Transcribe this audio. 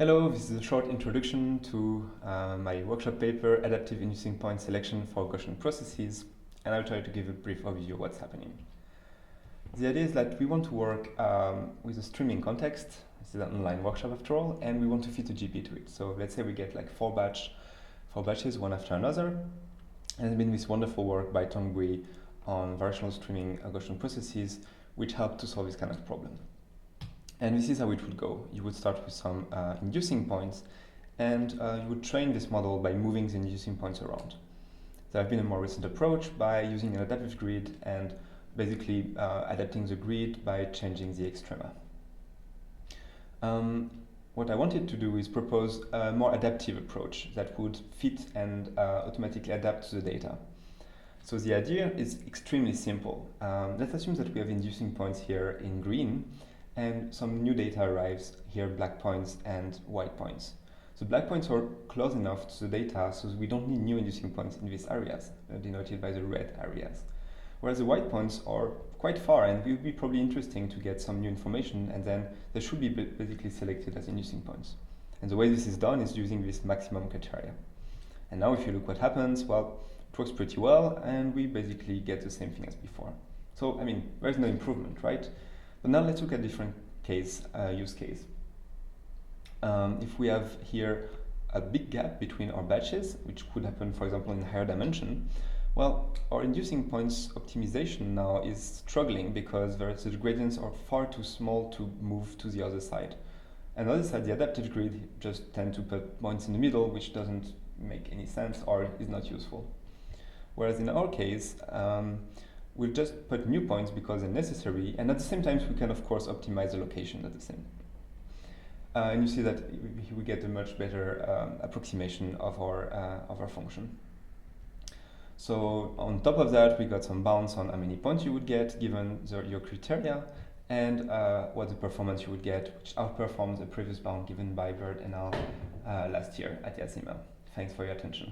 Hello, this is a short introduction to my workshop paper, Adaptive Inducing Point Selection for Gaussian Processes, and I'll try to give a brief overview of what's happening. The idea is that we want to work with a streaming context. This is an online workshop after all, and we want to fit a GP to it. So let's say we get like four batches, one after another, and there's been this wonderful work by Tongui on variational streaming Gaussian processes, which help to solve this kind of problem. And this is how it would go. You would start with some inducing points, and you would train this model by moving the inducing points around. There have been a more recent approach by using an adaptive grid and basically adapting the grid by changing the extrema. What I wanted to do is propose a more adaptive approach that would fit and automatically adapt to the data. So the idea is extremely simple. Let's assume that we have inducing points here in green, and some new data arrives here, black points and white points. So black points are close enough to the data so we don't need new inducing points in these areas, denoted by the red areas. Whereas the white points are quite far, and it would be probably interesting to get some new information, and then they should be basically selected as inducing points. And the way this is done is using this maximum criteria. And now if you look what happens, well, it works pretty well, and we basically get the same thing as before. So, I mean, there's no improvement, right? But now let's look at different use case. If we have here a big gap between our batches, which could happen, for example, in higher dimension, well, our inducing points optimization now is struggling because the gradients are far too small to move to the other side. And on the other side, the adaptive grid just tend to put points in the middle, which doesn't make any sense or is not useful. Whereas in our case, we'll just put new points because they're necessary, and at the same time we can of course optimize the location at the same. And you see that we get a much better approximation of our function. So on top of that, we got some bounds on how many points you would get given your criteria, and what the performance you would get, which outperforms the previous bound given by Bird and Al last year at the ICML. Thanks for your attention.